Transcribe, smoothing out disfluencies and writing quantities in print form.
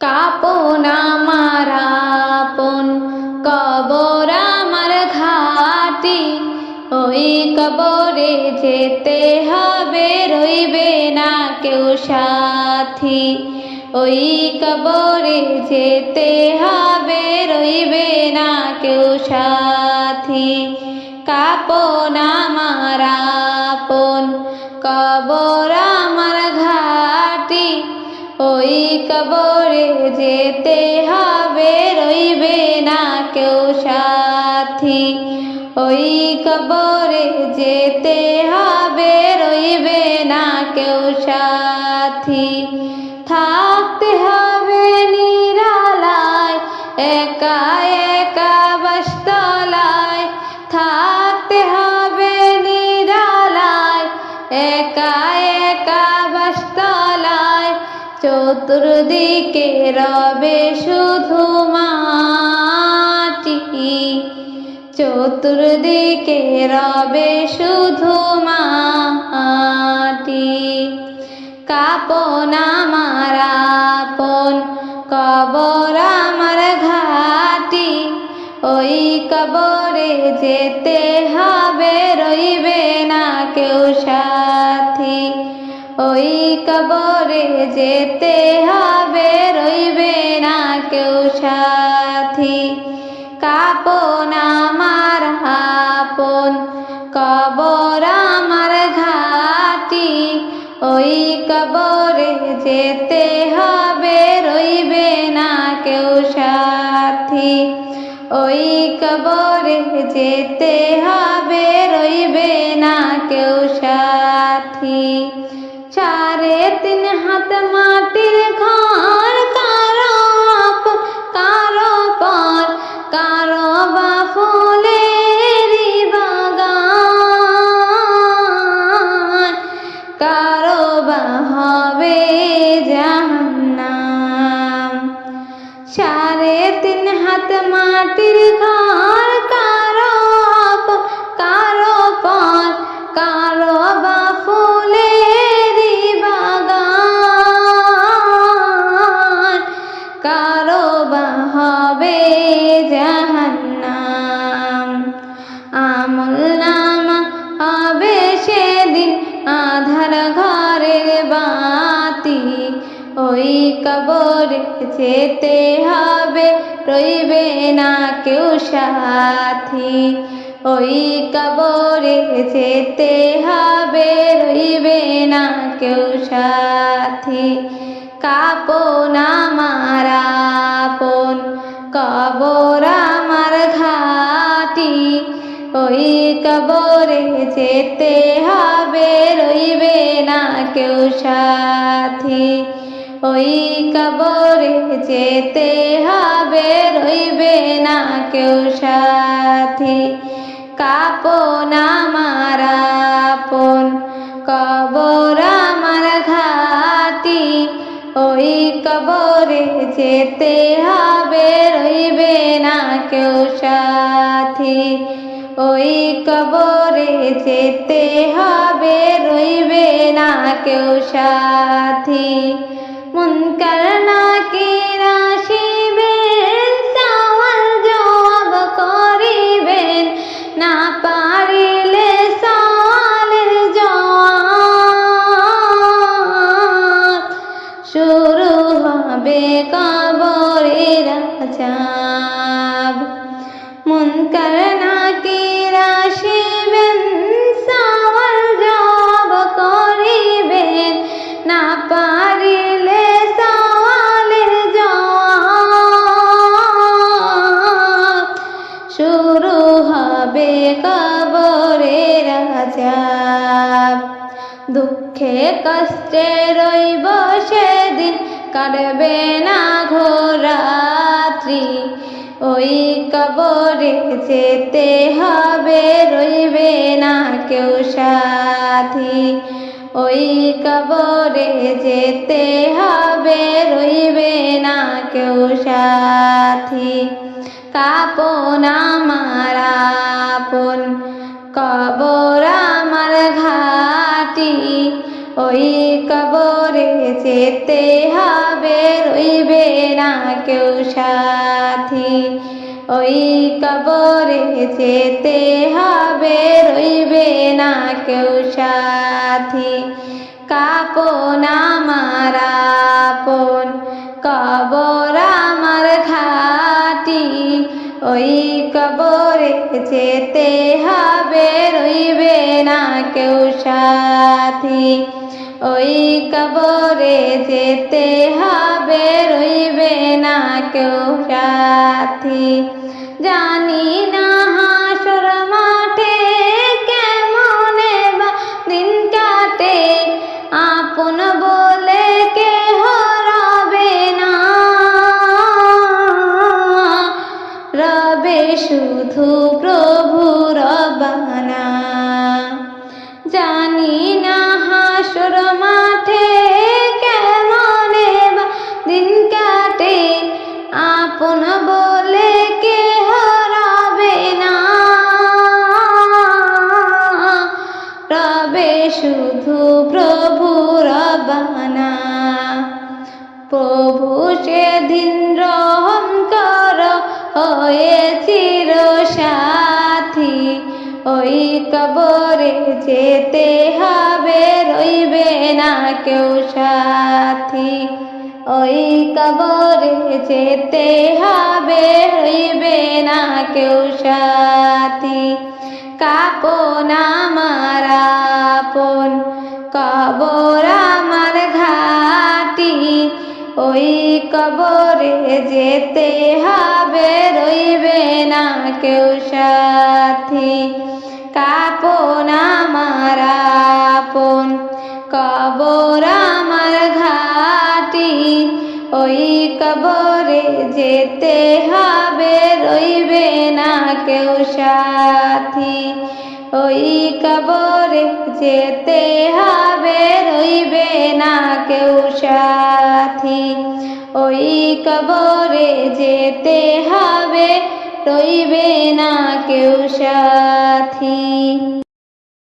কাপন আমার আপন, কবর আমার ঘাটি, ওই কবরে যেতে হবে, রইবে না কেউ সাথী। ওই কবরে যেতে হবে, রইবে না কেউ সাথী। কাপন আমার আপন, কবর আমার ঘাটি, ওই কবরে যেতে হবে, রইবে না কেউ সাথী। ওই কবরে যেতে হবে, রইবে না কেউ সাথী। থাকতে হবে নিরালায়, একা একা বাসতলায়। থাকতে হবে নিরালায়, একা একা বাসতলায়। চতুর্দিকে রবে শুধু মাটি, চতুর্দিকে রবে শুধু মাটি। কাপন আমার আপন, কবর আমার ঘাটি, ওই কবরে যেতে হবে, রইবে না কেউ সাথী। ওই কবরে যেতে হবে, রইবে না কেউ সাথী। কাপন আমার আপন, কবর আমার ঘাটি, ওই কবরে যেতে হবে, রইবে না কেউ সাথী। ওই কবরে যেতে হবে, রইবে না কেউ সাথী। 3.5 হাত মাটির ঘর, কারো আপন কারো পর, কারো বা ফুলেরই বাগান, কারো বা হবে জাহান্নাম। 3.5 হাত মাটির ঘর, কারো আপন কারো পর, কারো বা ফুলেরই বাগান, কারো বা হবে জাহান্নাম। আমলনামা হবে সেদিন আধার ঘরের বাতি, ওই কবরে যেতে হবে, রইবে না কেউ সাথী। ওই কবরে যেতে হবে, রইবে না কেউ সাথী। কাপন আমার আপন, কবর আমার ঘাটি, ওই কবরে যেতে হবে, রইবে না কেউ সাথী। ওই কবরে যেতে হবে, রইবে না কেউ সাথী। কাপন আমার আপন, কবর আমার ঘাটি, ওই কবরে যেতে হবে, রইবে না কেউ সাথী। ওই কবরে যেতে হবে, রইবে না কেউ সাথী। মুনকার নাকির আসিবেন, সওয়াল জবাব করিবেন, না পারিলে সওয়ালের জবাব। শুরু হবে কবরের আযাব। মুনকার নাকির আসিবেন, সওয়াল জবাব করিবেন, না পারিলে সওয়ালের জবাব। শুরু হবে কবরের আযাব। দুঃখে কষ্টে রইব সেদিন, কাটবে না ঘোর রাত্রি, ওই কবরে যেতে হবে, রইবে না কেউ সাথী। ওই কবরে যেতে হবে, রইবে না কেউ সাথী। কাপন আমার আপন, কবর আমার ঘাটি, ওই কবরে যেতে হবে, রইবে কেউ সাথী। ওই কবরে যেতে হবে, রইবে না কেউ সাথী। কাপন আমার আপন, কবর আমার ঘাটি। ওই কবরে যেতে হবে, রইবে না কেউ সাথী। ওই কবরে যেতে হবে, রইবে না কেউ সাথী। জানি না হাসর মাঠে কেমনে বা দিন কাটে, আপন বলে কেহ রবে না, রবে শুধু প্রভু রব্বানা। জানি না হাসর মাঠে কেমনে বা দিন কাটে, আপন বলে কেহ রবে না, রবে শুধু প্রভু রব্বানা। প্রভু সেদিন রহম কর হয়ে চির সাথী। ওই কবরে যেতে হবে, রইবে না কেউ সাথী। ওই কবরে যেতে হবে, রইবে না কেউ সাথী। কাপন আমার আপন, কবর আমার ঘাটি। ওই কবরে যেতে হবে, রইবে না কেউ সাথী। কাপন আমার আপন, কবর আমার ঘাটি। ওই কবরে যেতে হবে, রইবে না কেউ সাথী। ওই কবরে যেতে হবে, রইবে না কেউ সাথী। ওই কবরে যেতে হবে, রইবে না কেউ সাথী।